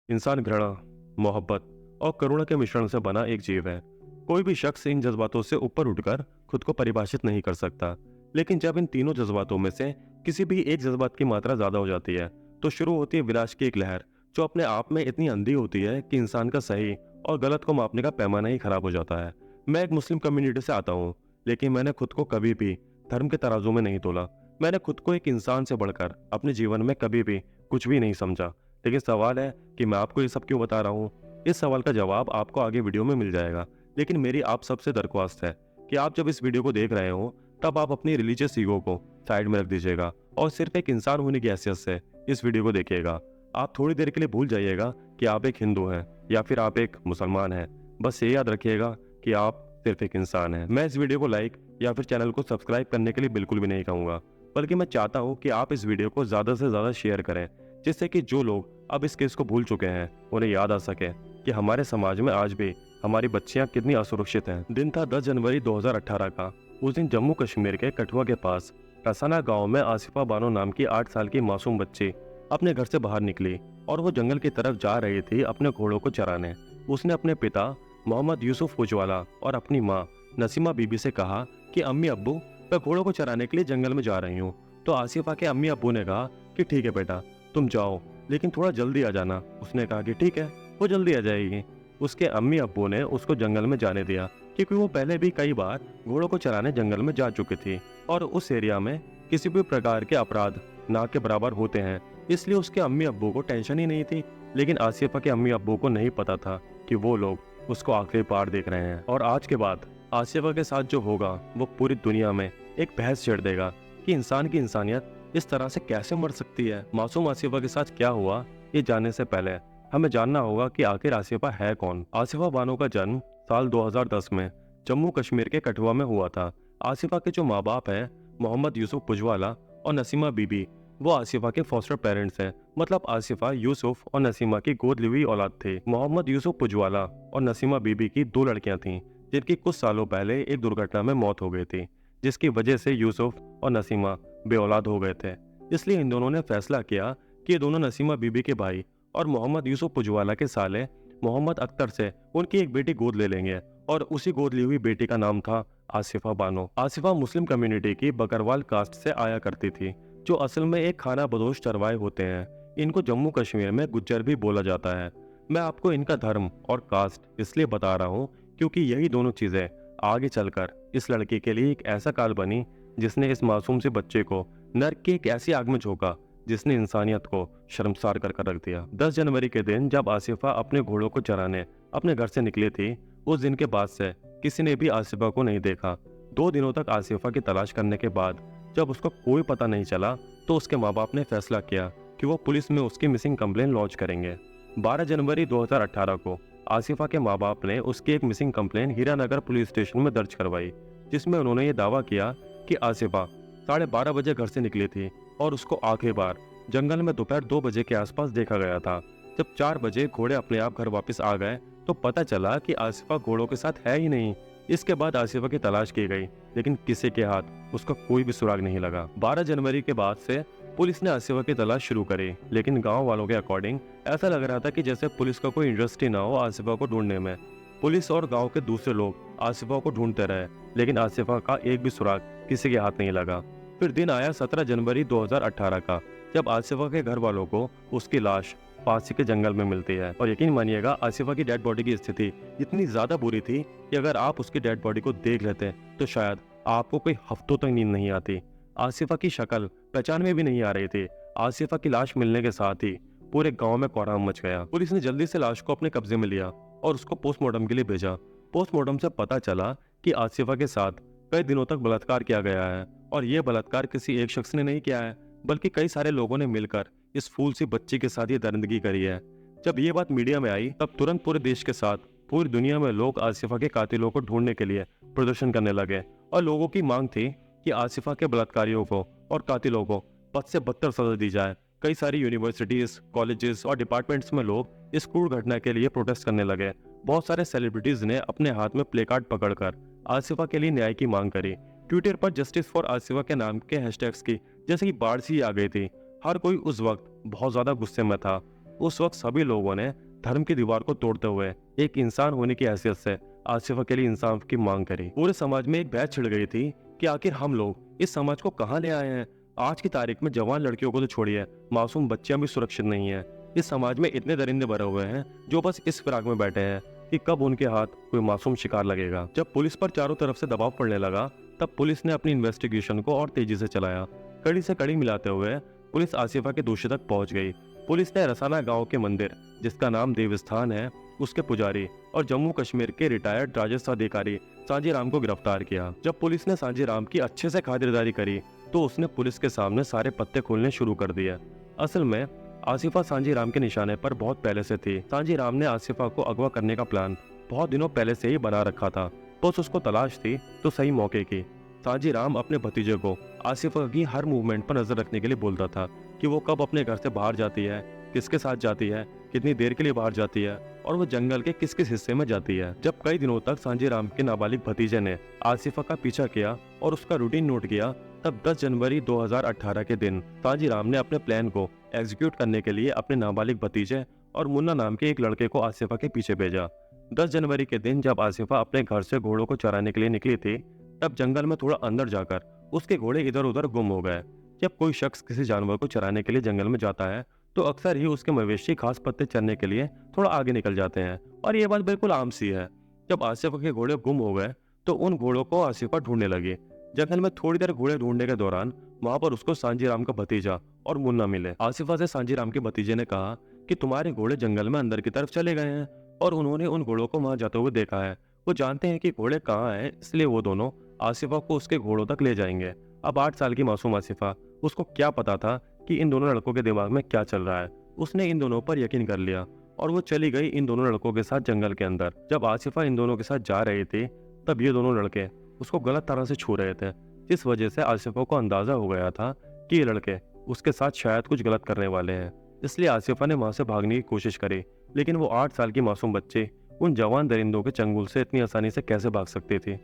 इंसान घृणा, मोहब्बत और करुणा के मिश्रण से बना एक जीव है। कोई भी शख्स इन जज्बातों से ऊपर उठकर खुद को परिभाषित नहीं कर सकता। लेकिन जब इन तीनों जज्बातों में से किसी भी एक जज्बात की मात्रा ज्यादा हो जाती है, तो शुरू होती है विनाश की एक लहर, जो अपने आप में इतनी अंधी होती है कि इंसान का सही और गलत को मापने का पैमाना ही खराब हो जाता है। मैं एक मुस्लिम कम्युनिटी से आता हूँ, लेकिन मैंने खुद को कभी भी धर्म के तराजू में नहीं तोला। मैंने खुद को एक इंसान से बढ़कर अपने जीवन में कभी भी कुछ भी नहीं समझा। लेकिन सवाल है कि मैं आपको ये सब क्यों बता रहा हूँ। इस सवाल का जवाब आपको आगे वीडियो में मिल जाएगा। लेकिन मेरी आप सबसे दरख्वास्त है कि आप जब इस वीडियो को देख रहे हो, तब आप अपनी रिलीजियस ईगो को साइड में रख दीजिएगा और सिर्फ एक इंसान होने की हैसियत से इस वीडियो को देखिएगा। आप थोड़ी देर के लिए भूल जाइएगा कि आप एक हिंदू हैं या फिर आप एक मुसलमान हैं। बस ये याद रखिएगा कि आप सिर्फ एक इंसान हैं। मैं इस वीडियो को लाइक या फिर चैनल को सब्सक्राइब करने के लिए बिल्कुल भी नहीं कहूँगा, बल्कि मैं चाहता हूँ कि आप इस वीडियो को ज़्यादा से ज़्यादा शेयर करें, जिससे कि जो लोग अब इस केस को भूल चुके हैं उन्हें याद आ सके कि हमारे समाज में आज भी हमारी बच्चियां कितनी असुरक्षित हैं। दिन था 10 जनवरी 2018 का। उस दिन जम्मू कश्मीर के कठुआ के पास रसाना गांव में आसिफा बानो नाम की 8 साल की मासूम बच्ची अपने घर से बाहर निकली और वो जंगल की तरफ जा रही थी अपने घोड़ों को चराने। उसने अपने पिता मोहम्मद यूसुफ उजवाला और अपनी माँ नसीमा बीबी से कहा कि अम्मी अब्बू, मैं घोड़ों को चराने के लिए जंगल में जा रही हूँ। तो आसिफा के अम्मी अब्बू ने कहा कि ठीक है बेटा, तुम जाओ, लेकिन थोड़ा जल्दी आ जाना। उसने कहा कि ठीक है, वो जल्दी आ जाएगी। उसके अम्मी अब्बू ने उसको जंगल में जाने दिया, क्योंकि वो पहले भी कई बार घोड़ों को चराने जंगल में जा चुकी थी और उस एरिया में किसी भी प्रकार के अपराध ना के बराबर होते हैं, इसलिए उसके अम्मी अब्बू को टेंशन ही नहीं थी। लेकिन आसिफा के अम्मी अब्बू को नहीं पता था कि वो लोग उसको आखिरी बार देख रहे हैं और आज के बाद आसिफा के साथ जो होगा वो पूरी दुनिया में एक बहस छेड़ देगा कि इंसान की इंसानियत इस तरह से कैसे मर सकती है। मासूम आसिफा के साथ क्या हुआ, ये जानने से पहले हमें जानना होगा कि आखिर आसिफा है कौन। आसिफा बानो का जन्म साल 2010 में जम्मू कश्मीर के कठुआ में हुआ था। आसिफा के जो माँ बाप हैं, मोहम्मद यूसुफ पुजवाला और नसीमा बीबी, वो आसिफा के फॉस्टर पेरेंट्स हैं। मतलब आसिफा यूसुफ और नसीमा की गोद ली हुई औलाद थे। मोहम्मद यूसुफ पुजवाला और नसीमा बीबी की 2 लड़कियां थीं, जिनकी कुछ सालों पहले एक दुर्घटना में मौत हो गई थी, जिसकी वजह से यूसुफ और नसीमा बे औलाद हो गए थे। इसलिए इन दोनों ने फैसला किया कि ये दोनों नसीमा बीबी के भाई और मोहम्मद यूसुफ पुजवाला के साले मोहम्मद अख्तर से उनकी एक बेटी गोद ले लेंगे और उसी गोद ली हुई बेटी का नाम था आसिफा बानो। आसिफा मुस्लिम कम्युनिटी की बकरवाल कास्ट से आया करती थी, जो असल में एक खाना बदोश चरवाहे होते हैं। इनको जम्मू कश्मीर में गुज्जर भी बोला जाता है। मैं आपको इनका धर्म और कास्ट इसलिए बता रहा हूँ क्योंकि यही दोनों चीजें आगे चलकर इस लड़की के लिए एक ऐसा काल बनी जिसने इस मासूम से बच्चे को नर्क की एक ऐसी आग में झोंका जिसने इंसानियत को शर्मसार कर रख दिया। 10 जनवरी के दिन जब आसिफा अपने घोड़ों को चराने अपने घर से निकली थी, उस दिन के बाद से किसी ने भी आसिफा को नहीं देखा। 2 दिनों तक आसिफा की तलाश करने के बाद जब उसको कोई पता नहीं चला, तो उसके माँ बाप ने फैसला किया कि वो पुलिस में उसकी मिसिंग कंप्लेन लॉन्च करेंगे। 12 जनवरी 2018 को आसिफा के माँ बाप ने उसकी एक missing complaint Hiranagar police station में दर्ज करवाई, जिसमें उन्होंने ये दावा किया कि आसिफा 12:30 बजे घर से निकली थी और उसको आखिरी बार जंगल में दोपहर 2 बजे के आसपास देखा गया था। जब 4 बजे घोड़े अपने आप घर वापस आ गए, तो पता चला कि आसिफा घोड़ों के साथ है ही नहीं। इसके बाद आसिफा की तलाश की गई, लेकिन किसी के हाथ उसका कोई भी सुराग नहीं लगा। 12 जनवरी के बाद से पुलिस ने आसिफा की तलाश शुरू करी, लेकिन गांव वालों के अकॉर्डिंग ऐसा लग रहा था कि जैसे पुलिस का कोई इंटरेस्ट ही ना हो आसिफा को ढूंढने में। पुलिस और गांव के दूसरे लोग आसिफा को ढूंढते रहे, लेकिन आसिफा का एक भी सुराग किसी के हाथ नहीं लगा। फिर दिन आया 17 जनवरी 2018 का, जब आसिफा के घर वालों को उसकी लाश पास के जंगल में मिलती है। और यकीन मानिएगा, आसिफा की डेड बॉडी की स्थिति इतनी ज्यादा बुरी थी कि अगर आप उसकी डेड बॉडी को देख लेते तो शायद आपको कोई हफ्तों तक नींद नहीं आती। आसिफा की शक्ल पहचान में भी नहीं आ रही थी। आसिफा की लाश मिलने के साथ ही पूरे गांव में कोहराम मच गया। पुलिस ने जल्दी से लाश को अपने कब्जे में लिया और उसको पोस्टमार्टम के लिए भेजा। पोस्टमार्टम से पता चला कि आसिफा के साथ कई दिनों तक बलात्कार किया गया है, और ये बलात्कार किसी एक शख्स ने नहीं किया है, बल्कि कई सारे लोगों ने मिलकर इस फूल सी बच्ची के साथ ये दरिंदगी करी है। जब ये बात मीडिया में आई, तब तुरंत पूरे देश के साथ पूरी दुनिया में लोग आसिफा के कातिलों को ढूंढने के लिए प्रदर्शन करने लगे और लोगों की मांग थी कि आसिफा के बलात्कारियों को और कातिलों को बद से बदतर सजा दी जाए। कई सारी यूनिवर्सिटीज, कॉलेजेस और डिपार्टमेंट्स में लोग इस क्रूर घटना के लिए प्रोटेस्ट करने लगे। बहुत सारे सेलिब्रिटीज ने अपने हाथ में प्ले कार्ड पकड़कर आसिफा के लिए न्याय की मांग करी। ट्विटर पर जस्टिस फॉर आसिफा के नाम के हैशटैग्स की जैसे कि बाढ़ सी आ गई थी। हर कोई उस वक्त बहुत ज्यादा गुस्से में था। उस वक्त सभी लोगों ने धर्म की दीवार को तोड़ते हुए एक इंसान होने की हैसियत से आसिफा के लिए इंसाफ की मांग करी। पूरे समाज में एक बहस छिड़ गई थी कि आखिर हम लोग इस समाज को कहाँ ले आए हैं। आज की तारीख में जवान लड़कियों को तो छोड़िए, मासूम बच्चियां भी सुरक्षित नहीं है। इस समाज में इतने दरिंदे भरे हुए हैं जो बस इस फिराक में बैठे हैं कि कब उनके हाथ कोई मासूम शिकार लगेगा। जब पुलिस पर चारों तरफ से दबाव पड़ने लगा तब पुलिस ने अपनी इन्वेस्टिगेशन को और तेजी से चलाया। कड़ी से कड़ी मिलाते हुए पुलिस आसिफा के दोषी तक पहुंच गई। पुलिस ने रसाना गांव के मंदिर, जिसका नाम देवस्थान है, उसके पुजारी और जम्मू कश्मीर के रिटायर्ड राजस्व अधिकारी सांजी राम को गिरफ्तार किया। जब पुलिस ने सांजी राम की अच्छे से खातिरदारी करी तो उसने पुलिस के सामने सारे पत्ते खोलने शुरू कर दिए। असल में आसिफा सांजी राम के निशाने पर बहुत पहले से थी। सांजी राम ने आसिफा को अगवा करने का प्लान बहुत दिनों पहले से ही बना रखा था, बस उसको तलाश थी तो सही मौके की। सांजी राम अपने भतीजे को आसिफा की हर मूवमेंट पर नजर रखने के लिए बोलता था कि वो कब अपने घर से बाहर जाती है, किसके साथ जाती है, कितनी देर के लिए बाहर जाती है और वो जंगल के किस किस हिस्से में जाती है। जब कई दिनों तक सांजी राम के नाबालिग भतीजे ने आसिफा का पीछा किया और उसका रूटीन नोट किया, तब 10 जनवरी 2018 के दिन सांजी राम ने अपने प्लान को एग्जीक्यूट करने के लिए अपने नाबालिग भतीजे और मुन्ना नाम के एक लड़के को आसिफा के पीछे भेजा। 10 जनवरी के दिन जब आसिफा अपने घर से घोड़ों को चराने के लिए निकली थी, तब जंगल में थोड़ा अंदर जाकर उसके घोड़े इधर उधर गुम हो गए। जब कोई शख्स किसी जानवर को चराने के लिए जंगल में जाता है तो अक्सर ही उसके मवेशी घास पत्ते चरने के लिए थोड़ा आगे निकल जाते हैं और ये बात बिल्कुल आम सी है। जब आसिफा के घोड़े गुम हो गए तो उन घोड़ों को आसिफा ढूंढने लगी। जंगल में थोड़ी देर घोड़े ढूंढने के दौरान वहां पर उसको सांजी राम का भतीजा और मुन्ना मिले। आसिफा से सांजी राम के भतीजे ने कहा कि तुम्हारे घोड़े जंगल में अंदर की तरफ चले गए हैं और उन्होंने उन घोड़ों को वहां जाते हुए देखा है। वो जानते हैं कि घोड़े कहाँ हैं, इसलिए वो दोनों आसिफा को उसके घोड़ों तक ले जाएंगे। अब 8 साल की मासूम आसिफा, उसको क्या पता था कि इन दोनों लड़कों के दिमाग में क्या चल रहा है। उसने इन दोनों पर यकीन कर लिया और वो चली गई इन दोनों लड़कों के साथ जंगल के अंदर। जब आसिफा इन दोनों के साथ जा रही थी तब ये दोनों लड़के उसको गलत तरह से छू रहे थे, जिस वजह से आसिफा को अंदाजा हो गया था कि ये लड़के उसके साथ शायद कुछ गलत करने वाले हैं। इसलिए आसिफा ने वहां से भागने की कोशिश करी, लेकिन वो 8 साल की मासूम बच्चे उन जवान दरिंदों के चंगुल से इतनी आसानी से कैसे भाग सकती थी।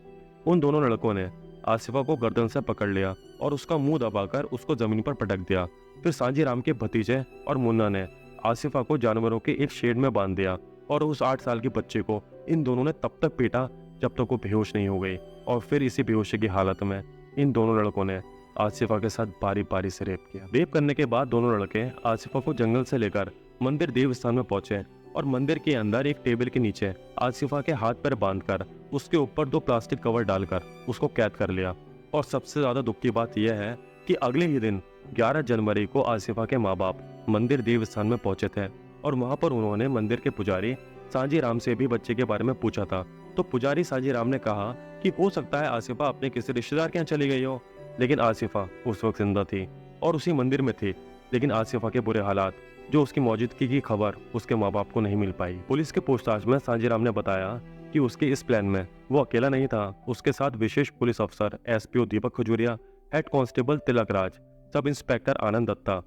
उन दोनों लड़कों ने आसिफा को गर्दन से पकड़ लिया और उसका मुंह दबाकर उसको जमीन पर पटक दिया। फिर सांजी राम के भतीजे और मुन्ना ने आसिफा को जानवरों के एक शेड में बांध दिया और उस 8 साल के बच्चे को इन दोनों ने तब तक पीटा जब तक वो बेहोश नहीं हो गई। और फिर इसी बेहोशी की हालत में इन दोनों लड़कों ने आसिफा के साथ बारी बारी से रेप किया। रेप करने के बाद दोनों लड़के आसिफा को जंगल से लेकर मंदिर देवस्थान में पहुंचे और मंदिर के अंदर एक टेबल के नीचे आसिफा के हाथ पैर बांधकर उसके ऊपर 2 प्लास्टिक कवर डालकर उसको कैद कर लिया। और सबसे ज्यादा दुख की बात यह है कि अगले ही दिन 11 जनवरी को आसिफा के माँ बाप मंदिर देवस्थान में पहुंचे थे और वहां पर उन्होंने मंदिर के पुजारी सांजी राम से भी बच्चे के बारे में पूछा था। तो पुजारी सांजी राम ने कहा कि हो सकता है आसिफा अपने किसी रिश्तेदार के यहाँ चली गई हो, लेकिन आसिफा उस वक्त जिंदा थी और उसी मंदिर में थी। लेकिन आसिफा के बुरे हालात, जो उसकी मौजूदगी की खबर उसके माँ बाप को नहीं मिल पाई। पुलिस के पूछताछ में सांजी राम ने बताया कि उसके इस प्लान में वो अकेला नहीं था, उसके साथ विशेष पुलिस अफसर एसपीओ दीपक Khajuria, head constable Tilak Raj, sub inspector आनंद दत्ता,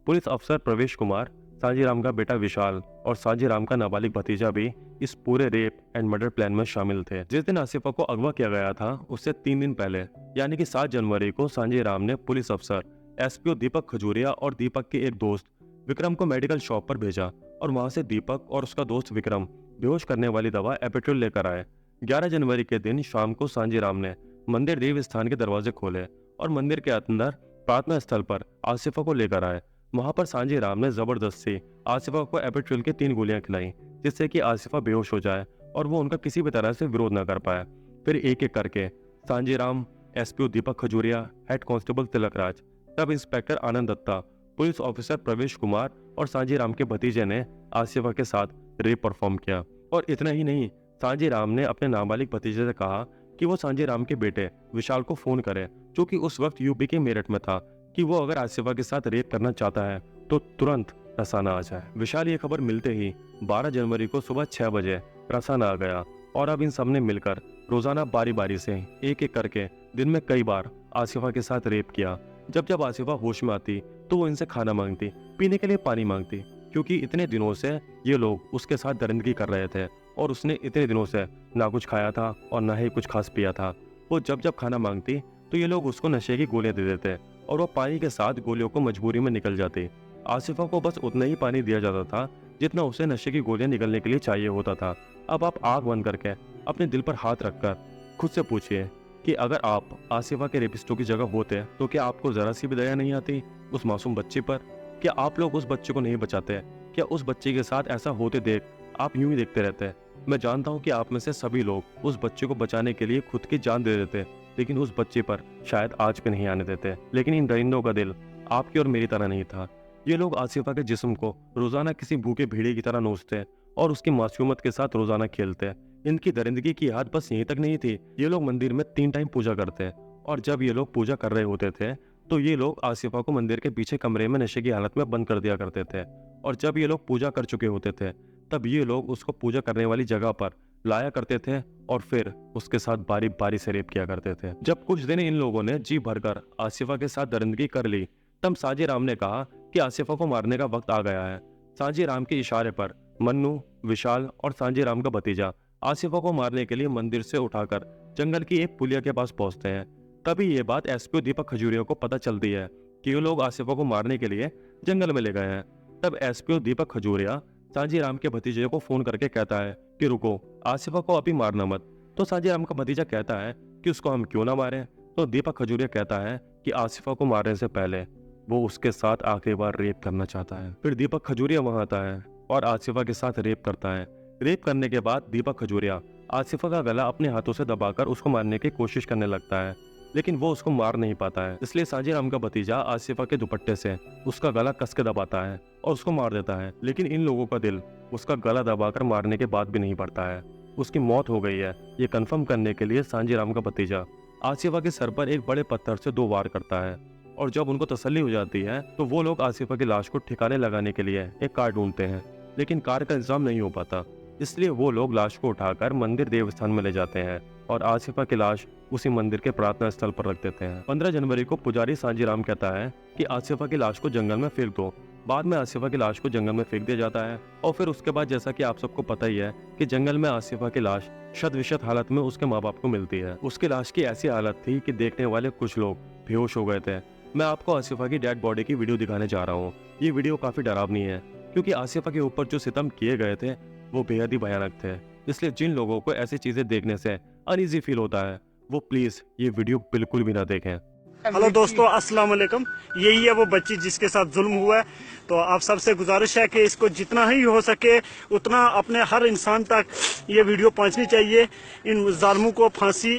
पुलिस अफसर प्रवेश कुमार, सांजी राम का बेटा विशाल और सांजी राम का नाबालिग भतीजा भी इस पूरे रेप एंड मर्डर प्लान में शामिल थे। जिस दिन आसिफा को अगवा किया गया था उससे 3 दिन पहले यानी कि 7 जनवरी को सांजी राम ने पुलिस अफसर एसपीओ दीपक खजूरिया और दीपक के एक दोस्त विक्रम को मेडिकल शॉप पर भेजा और वहां से दीपक और उसका दोस्त विक्रम बेहोश करने वाली दवा एपिट्रिल लेकर आए। 11 जनवरी के दिन शाम को सांजी राम ने मंदिर देवस्थान के दरवाजे खोले और मंदिर के अंदर प्रार्थना स्थल पर आसिफा को लेकर आए। वहां पर सांजी राम ने जबरदस्ती आसिफा को एपिट्रिल की 3 गोलियां खिलाई, जिससे कि आसिफा बेहोश हो जाए और वो उनका किसी भी तरह से विरोध न कर पाए। फिर एक एक करके सांजी राम, एसपीओ दीपक Khajuria, head constable Tilak Raj, sub inspector आनंद दत्ता, पुलिस ऑफिसर प्रवेश कुमार और सांजी राम के भतीजे ने आसिफा के साथ रेप परफॉर्म किया। और इतना ही नहीं, सांजी राम ने अपने नाबालिग भतीजे से कहा कि वो सांजी राम के बेटे विशाल को फोन करे, जो कि उस वक्त यूपी के मेरठ में था, कि वो अगर आसिफा के साथ रेप करना चाहता है तो तुरंत रसाना आ जाए। विशाल ये खबर मिलते ही 12 जनवरी को सुबह 6 बजे रसाना आ गया और अब इन सब ने मिलकर रोजाना बारी बारी से एक एक करके दिन में कई बार आसिफा के साथ रेप किया। जब जब आसिफा होश में आती तो वो इनसे खाना मांगती, पीने के लिए पानी मांगती, क्योंकि इतने दिनों से ये लोग उसके साथ दरिंदगी कर रहे थे और उसने इतने दिनों से ना कुछ खाया था और ना ही कुछ खास पिया था। वो जब जब खाना मांगती तो ये लोग उसको नशे की गोलियां दे देते और वो पानी के साथ गोलियों को मजबूरी में निकल जाती। आसिफा को बस उतना ही पानी दिया जाता था जितना उसे नशे की गोलियां निकलने के लिए चाहिए होता था। अब आप आंख बंद करके अपने दिल पर हाथ रखकर खुद से पूछिए कि अगर आप आसिफा के रेपिस्टों की जगह होते तो क्या आपको जरा सी भी दया नहीं आती उस मासूम बच्ची पर? क्या आप लोग उस बच्चे को नहीं बचाते? क्या उस बच्चे के साथ ऐसा होते देख आप यूं ही देखते रहते? मैं जानता हूं कि आप में से सभी लोग उस बच्चे को बचाने के लिए खुद की जान दे देते, लेकिन उस बच्चे पर शायद आज भी नहीं आने देते। लेकिन इन दरिंदों का दिल आपकी और मेरी तरह नहीं था। ये लोग आसिफा के जिस्म को रोजाना किसी भूखे भेड़िए की तरह नोचते और उसकी मासूमियत के साथ रोजाना खेलते। इनकी दरिंदगी की याद बस यहीं तक नहीं थी, ये लोग मंदिर में 3 टाइम पूजा करते और जब ये लोग पूजा कर रहे होते थे तो ये लोग आसिफा को मंदिर के पीछे कमरे में नशे की हालत में बंद कर दिया करते थे। और जब ये लोग पूजा कर चुके होते थे तब ये लोग उसको पूजा करने वाली जगह पर लाया करते थे और फिर उसके साथ बारी बारी से रेप किया करते थे। जब कुछ दिन इन लोगों ने जी भरकर आसिफा के साथ दरिंदगी कर ली तब साजी राम ने कहा कि आसिफा को मारने का वक्त आ गया है। साजी राम के इशारे पर मन्नू, विशाल और सांजी राम का भतीजा आसिफा को मारने के लिए मंदिर से उठाकर जंगल की एक पुलिया के पास पहुंचते हैं। तभी ये बात एसपी दीपक खजूरिया को पता चलती है कि ये लोग आसिफा को मारने के लिए जंगल में ले गए हैं। तब एसपी दीपक खजूरिया सांजी राम के भतीजे को फोन करके कहता है कि रुको, आसिफा को अभी मारना मत। तो सांजी राम का भतीजा कहता है कि उसको हम क्यों ना मारें। तो दीपक खजूरिया कहता है कि आसिफा को मारने से पहले वो उसके साथ आखिरी बार रेप करना चाहता है। फिर दीपक खजूरिया वहां आता है और आसिफा के साथ रेप करता है। रेप करने के बाद दीपक खजूरिया आसिफा का गला अपने हाथों से दबाकर उसको मारने की कोशिश करने लगता है, लेकिन वो उसको मार नहीं पाता है। इसलिए सांजी राम का भतीजा आसिफा के दुपट्टे से उसका गला कस के दबाता है और उसको मार देता है। लेकिन इन लोगों का दिल उसका गला दबाकर मारने के बाद भी नहीं बढ़ता है। उसकी मौत हो गई है ये कंफर्म करने के लिए सांजी राम का भतीजा आसिफा के सर पर एक बड़े पत्थर से 2 वार करता है। और जब उनको तसल्ली हो जाती है तो वो लोग आसिफा की लाश को ठिकाने लगाने के लिए एक कार ढूंढते हैं, लेकिन कार का इंतजाम नहीं हो पाता। इसलिए वो लोग लाश को उठाकर मंदिर देवस्थान में ले जाते हैं और आसिफा की लाश उसी मंदिर के प्रार्थना स्थल पर रख देते हैं। 15 जनवरी को पुजारी सांजी राम कहता है कि आसिफा की लाश को जंगल में फेंक दो। बाद में आसिफा की लाश को जंगल में फेंक दिया जाता है और फिर उसके बाद जैसा कि आप सबको पता ही है कि जंगल में आसिफा की लाश शत विशत हालत में उसके माँ बाप को मिलती है। उसकी लाश की ऐसी हालत थी कि देखने वाले कुछ लोग बेहोश हो गए थे। मैं आपको आसिफा की डेड बॉडी की वीडियो दिखाने जा रहा हूँ। ये वीडियो काफी डरावनी है क्योंकि आसिफा के ऊपर जो सितम किए गए थे वो बेहद ही भयानक थे। इसलिए जिन लोगों को ऐसी चीजें देखने से अनईजी फील होता है वो प्लीज ये वीडियो बिल्कुल भी ना देखें। हेलो दोस्तों, अस्सलाम वालेकुम। यही है वो बच्ची जिसके साथ जुल्म हुआ है। तो आप सबसे गुजारिश है कि इसको जितना ही हो सके उतना अपने हर इंसान तक ये वीडियो पहुंचनी चाहिए। इन जालिमों को फांसी,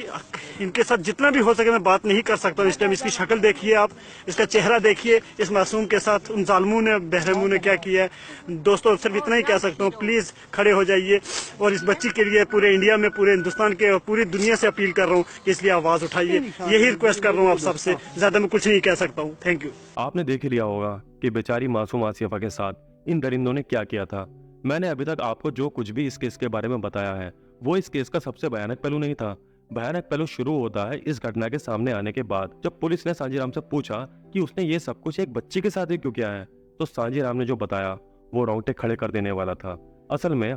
इनके साथ जितना भी हो सके, मैं बात नहीं कर सकता इस टाइम। इसकी शक्ल देखिए, आप इसका चेहरा देखिए, इस मासूम के साथ उन जालिमों ने, बेरहमों ने क्या किया है। दोस्तों सिर्फ इतना ही कह सकता हूँ, प्लीज खड़े हो जाइए और इस बच्ची के लिए पूरे इंडिया में, पूरे हिंदुस्तान के और पूरी दुनिया से अपील कर रहा हूँ कि इसलिए आवाज उठाइए। यही रिक्वेस्ट कर रहा हूँ आप सबसे, ज्यादा मैं कुछ नहीं कह सकता हूँ। Thank you. आपने देख ही लिया होगा कि बेचारी मासूम आसिफा के साथ इन दरिंदों ने क्या किया था। मैंने अभी तक आपको जो कुछ भी इस केस के बारे में बताया है वो इस केस का सबसे भयानक पहलू नहीं था। भयानक पहलू शुरू होता है इस घटना के सामने आने के बाद, जब पुलिस ने सांजी राम से पूछा कि उसने ये सब कुछ एक बच्ची के साथ ही क्यों किया है। तो सांजी राम ने जो बताया वो रोंगटे खड़े कर देने वाला था। असल में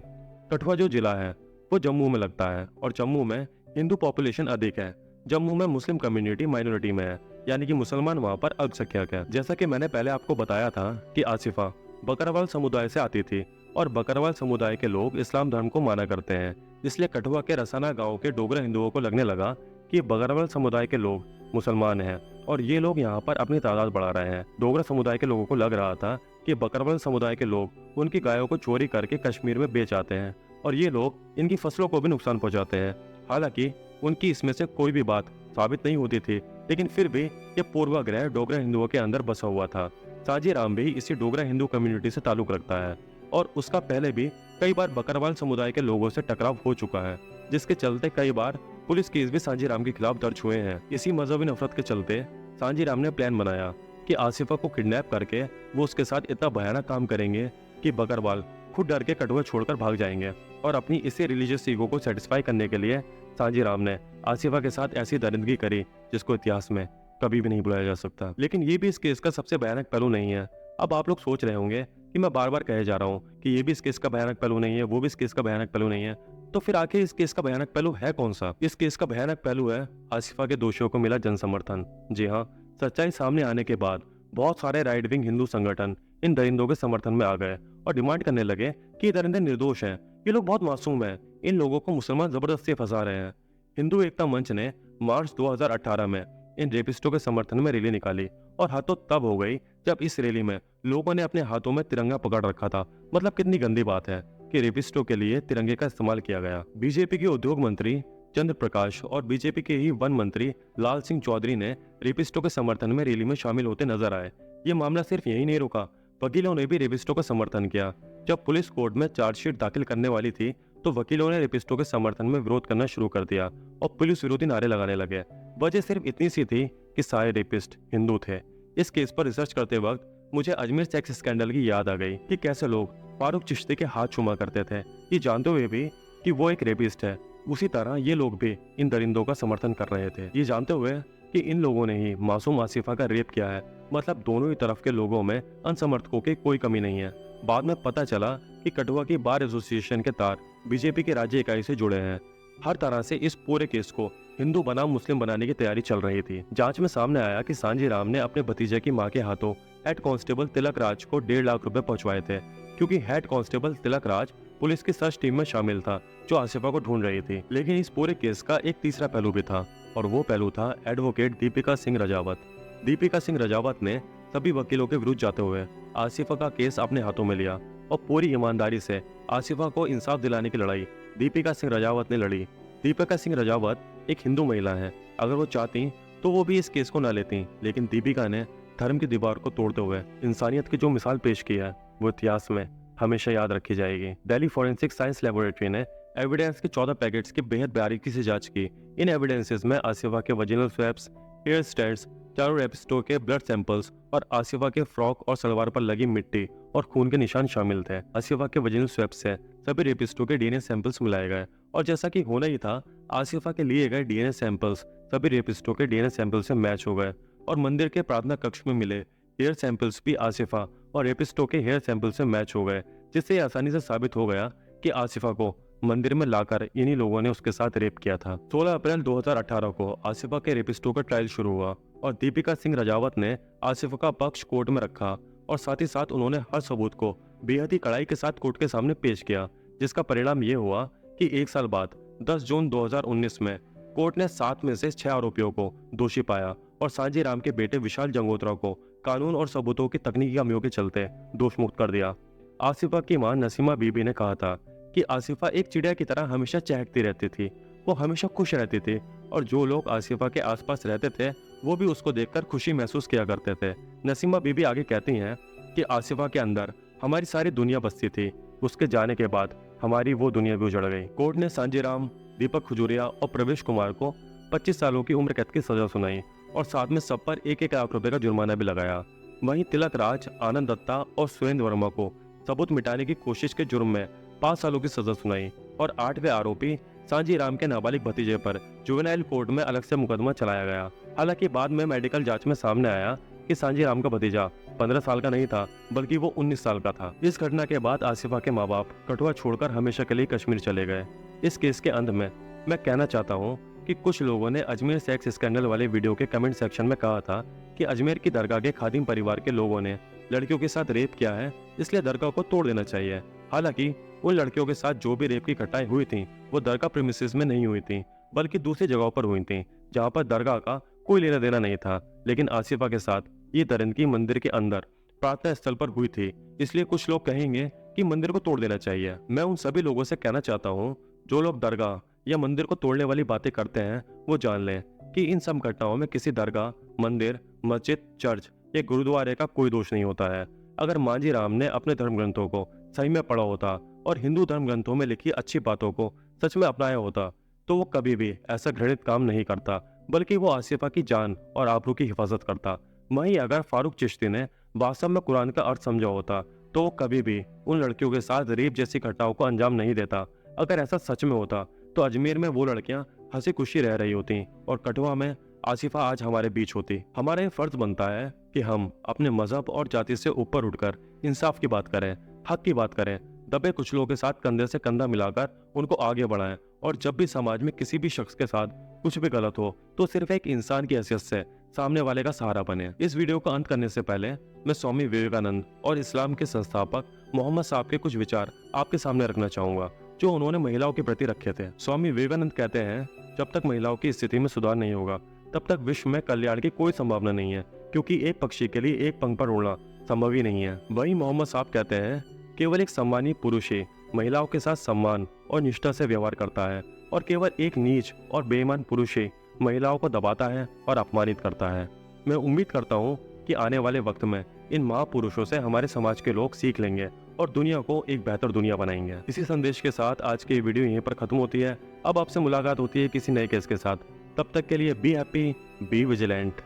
कठुआ जो जिला है वो जम्मू में लगता है और जम्मू में हिंदू पॉपुलेशन अधिक है। जम्मू में मुस्लिम कम्युनिटी माइनॉरिटी में है, यानी कि मुसलमान वहाँ पर अल्पसंख्यक है। जैसा कि मैंने पहले आपको बताया था कि आसिफा बकरवाल समुदाय से आती थी और बकरवाल समुदाय के लोग इस्लाम धर्म को माना करते हैं। इसलिए कठुआ के रसाना गांव के डोगरा हिंदुओं को लगने लगा कि बकरवाल समुदाय के लोग मुसलमान हैं और ये लोग यहाँ पर अपनी तादाद बढ़ा रहे हैं। डोगरा समुदाय के लोगों को लग रहा था कि बकरवाल समुदाय के लोग उनकी गायों को चोरी करके कश्मीर में बेच आते हैं और ये लोग इनकी फसलों को भी नुकसान पहुंचाते हैं। हालांकि उनकी इसमें से कोई भी बात साबित नहीं होती थी, लेकिन फिर भी ये पूर्वाग्रह डोगरा हिंदुओं के अंदर बसा हुआ था। सांजी राम भी इसी डोगरा हिंदू कम्युनिटी से ताल्लुक रखता है और उसका पहले भी कई बार बकरवाल समुदाय के लोगों से टकराव हो चुका है, जिसके चलते कई बार पुलिस केस भी सांजी राम के खिलाफ दर्ज हुए हैं। इसी मजहबी नफरत के चलते सांजी राम ने प्लान बनाया कि आसिफा को किडनैप करके वो उसके साथ इतना भयानक काम करेंगे कि बकरवाल खुद डर के कठुआ छोड़कर भाग जाएंगे। और अपनी इसी रिलीजियस ईगो को सेटिस्फाई करने के लिए सांजी राम ने आसिफा के साथ ऐसी दरिंदगी करी जिसको इतिहास में कभी भी नहीं भुलाया जा सकता। लेकिन ये भी इस केस का सबसे भयानक पहलू नहीं है। अब आप लोग सोच रहे होंगे कि मैं बार बार कहे जा रहा हूँ कि ये भी इस केस का भयानक पहलू नहीं है, वो भी इस केस का भयानक पहलू नहीं है, तो फिर आखिर इस केस का भयानक पहलू है कौन सा? इस केस का भयानक पहलू है आसिफा के दोषियों को मिला जन समर्थन। जी हाँ, सच्चाई सामने आने के बाद बहुत सारे राइट विंग हिंदू संगठन इन दरिंदों के समर्थन में आ गए और डिमांड करने लगे कि ये दरिंदे निर्दोष हैं, ये लोग बहुत मासूम हैं, इन लोगों को मुसलमान जबरदस्ती फंसा रहे हैं। हिंदू एकता मंच ने मार्च 2018 में इन रेपिस्टों के समर्थन में रैली निकाली और हद तो तब हो गई जब इस रैली में लोगों ने अपने हाथों में तिरंगा पकड़ रखा था। मतलब कितनी गंदी बात है कि रेपिस्टों के लिए तिरंगे का इस्तेमाल किया गया। बीजेपी के उद्योग मंत्री चंद्र प्रकाश और बीजेपी के ही वन मंत्री लाल सिंह चौधरी ने रेपिस्टों के समर्थन में रैली में शामिल होते नजर आए। ये मामला सिर्फ यही नहीं रुका, वकीलों ने भी रेपिस्टों का समर्थन किया। जब पुलिस कोर्ट में चार्जशीट दाखिल करने वाली थी तो वकीलों ने रेपिस्टों के समर्थन में विरोध करना शुरू कर दिया और पुलिस विरोधी नारे लगाने लगे। वजह सिर्फ इतनी सी थी कि सारे रेपिस्ट हिंदू थे। इस केस पर रिसर्च करते वक्त मुझे अजमेर सेक्स स्कैंडल की याद आ गई कि कैसे लोग फारूक चिश्ती के हाथ चूमा करते थे, ये जानते हुए भी कि वो एक रेपिस्ट है। उसी तरह ये लोग भी इन दरिंदों का समर्थन कर रहे थे, ये जानते हुए कि इन लोगों ने ही मासूम आसिफा का रेप किया है। मतलब दोनों ही तरफ के लोगों में अनसमर्थकों की कोई कमी नहीं है। बाद में पता चला कि कठुआ की बार एसोसिएशन के तार बीजेपी की राज्य इकाई से जुड़े हैं। हर तरह से इस पूरे केस को हिंदू बनाम मुस्लिम बनाने की तैयारी चल रही थी। जांच में सामने आया कि सांजी राम ने अपने भतीजे की मां के हाथों हेड कांस्टेबल तिलक राज को 1.5 लाख रुपए पहुंचवाए थे, क्योंकि head constable Tilak Raj police की सर्च टीम में शामिल था जो आसिफा को ढूंढ रही थी। लेकिन इस पूरे केस का एक तीसरा पहलू भी था और वो पहलू था एडवोकेट दीपिका सिंह रजावत। दीपिका सिंह रजावत ने सभी वकीलों के विरुद्ध जाते हुए आसिफा का केस अपने हाथों में लिया और पूरी ईमानदारी से आसिफा को इंसाफ दिलाने की लड़ाई दीपिका सिंह रजावत ने लड़ी। दीपिका सिंह रजावत एक हिंदू महिला है, अगर वो चाहती तो वो भी इस केस को न लेती, लेकिन दीपिका ने धर्म की दीवार को तोड़ते हुए इंसानियत की जो मिसाल पेश की है वो इतिहास में हमेशा याद रखी जाएगी। दिल्ली फॉरेंसिक साइंस लेबोरेटरी ने एविडेंस के 14 पैकेट्स की बेहद बारीकी से जांच की। इन एविडेंसेस में आसिफा के वजिनल स्वैप्स, हेयर स्टैंड्स, चारों रेपिस्टों के ब्लड सैंपल्स और आसिफा के फ्रॉक और सलवार पर लगी मिट्टी और खून के निशान शामिल थे। आसिफा के वजिनल स्वैप से सभी रेपिस्टों के डीएनए सैंपल्स मिलाए गए और जैसा कि होना ही था, आसिफा के लिए गए डीएनए सैंपल्स सभी रेपिस्टों के डीएनए सैंपल से मैच हो गए और मंदिर के प्रार्थना कक्ष में मिले हेयर सैंपल्स भी आसिफा और रेपिस्टों के हेयर सैंपल से मैच हो गए, जिससे आसानी से साबित हो गया कि आसिफा को मंदिर में लाकर इन्हीं लोगों ने उसके साथ रेप किया था। 16 अप्रैल 2018 को आसिफा के रेपिस्टों का ट्रायल शुरू हुआ और दीपिका सिंह रजावत ने आसिफा का पक्ष कोर्ट में रखा और साथ ही साथ उन्होंने हर सबूत को बेहद ही कड़ाई के साथ कोर्ट के सामने पेश किया, जिसका परिणाम ये हुआ कि 1 साल बाद 10 जून 2019 में कोर्ट ने 7 में से 6 आरोपियों को दोषी पाया और सांजी राम के बेटे विशाल जंगोत्रा को कानून और सबूतों की तकनीकी कमियों के चलते दोष मुक्त कर दिया। आसिफा की मां नसीमा बीबी ने कहा था कि आसिफा एक चिड़िया की तरह हमेशा चहकती रहती थी, वो हमेशा खुश रहती थी और जो लोग आसिफा के आसपास रहते थे वो भी उसको देखकर खुशी महसूस किया करते थे। नसीमा बीबी आगे कहती हैं कि आसिफा के अंदर हमारी सारी दुनिया बसती थी, उसके जाने के बाद हमारी वो दुनिया भी उजड़ गई। कोर्ट ने सांजी राम, दीपक खजूरिया और प्रवेश कुमार को 25 सालों की उम्र कैद की सजा सुनाई और साथ में सब पर 1-1 लाख रुपए का जुर्माना भी लगाया। वहीं तिलक राज, आनंद दत्ता और सुरेंद्र वर्मा को सबूत मिटाने की कोशिश के जुर्म में 5 सालों की सजा सुनाई और 8वें आरोपी सांजी राम के नाबालिग भतीजे पर जुवेनाइल कोर्ट में अलग से मुकदमा चलाया गया। हालांकि बाद में मेडिकल जांच में सामने आया कि सांजी राम का भतीजा 15 साल का नहीं था, बल्कि वो 19 साल का था। इस घटना के बाद आसिफा के माँ बाप कठुआ छोड़कर हमेशा के लिए कश्मीर चले गए। इस केस के अंत में मैं कहना चाहता हूँ कि कुछ लोगों ने अजमेर सेक्स स्कैंडल वाले वीडियो के कमेंट सेक्शन में कहा था कि अजमेर की दरगाह के खादिम परिवार के लोगों ने लड़कियों के साथ रेप किया है, इसलिए दरगाह को तोड़ देना चाहिए। हालांकि उन लड़कियों के साथ जो भी रेप की घटनाएं हुई थी वो दरगाह प्रीमिसेस में नहीं हुई थी, बल्कि दूसरी जगहों पर हुई थी जहां पर दरगाह का कोई लेना देना नहीं था। लेकिन आसिफा के साथ ये दरिंदगी मंदिर के अंदर प्रार्थना स्थल पर हुई थी, इसलिए कुछ लोग कहेंगे कि मंदिर को तोड़ देना चाहिए। मैं उन सभी लोगों से कहना चाहता हूँ जो लोग दरगाह या मंदिर को तोड़ने वाली बातें करते हैं वो जान लें कि इन सब घटनाओं में किसी दरगाह, मंदिर, मस्जिद, चर्च या गुरुद्वारे का कोई दोष नहीं होता है। अगर मांझी राम ने अपने धर्म ग्रंथों को सही में पढ़ा होता और हिंदू धर्म ग्रंथों में लिखी अच्छी बातों को सच में अपनाया होता तो वो कभी भी ऐसा घृणित काम नहीं करता, बल्कि वो आसिफा की जान और आबरू की हिफाजत करता। वहीं अगर फारूक चिश्ती ने वास्तव में कुरान का अर्थ समझा होता तो वो कभी भी उन लड़कियों के साथ रेप जैसी घटनाओं को अंजाम नहीं देता। अगर ऐसा सच में होता तो अजमेर में वो लड़कियां हंसी खुशी रह रही होती और कठुआ में आसिफा आज हमारे बीच होती। हमारा ये फर्ज बनता है कि हम अपने मजहब और जाति से ऊपर उठकर इंसाफ की बात करें, हक की बात करें, दबे कुचलों के साथ कंधे से कंधा मिलाकर उनको आगे बढ़ाएं और जब भी समाज में किसी भी शख्स के साथ कुछ भी गलत हो तो सिर्फ एक इंसान की हैसियत से सामने वाले का सहारा बने। इस वीडियो का अंत करने से पहले मैं स्वामी विवेकानंद और इस्लाम के संस्थापक मोहम्मद साहब के कुछ विचार आपके सामने रखना चाहूंगा जो उन्होंने महिलाओं के प्रति रखे थे। स्वामी विवेकानंद कहते हैं, जब तक महिलाओं की स्थिति में सुधार नहीं होगा तब तक विश्व में कल्याण की कोई संभावना नहीं है, क्योंकि एक पक्षी के लिए एक पंख पर उड़ना संभव ही नहीं है। वहीं मोहम्मद साहब कहते हैं, केवल एक सम्मानी पुरुष ही महिलाओं के साथ सम्मान और निष्ठा से व्यवहार करता है और केवल एक नीच और बेईमान पुरुष ही महिलाओं को दबाता है और अपमानित करता है। मैं उम्मीद करता हूँ कि आने वाले वक्त में इन महापुरुषों से हमारे समाज के लोग सीख लेंगे और दुनिया को एक बेहतर दुनिया बनाएंगे। इसी संदेश के साथ आज की वीडियो यहीं पर खत्म होती है। अब आपसे मुलाकात होती है किसी नए केस के साथ। तब तक के लिए बी हैप्पी, बी विजिलेंट।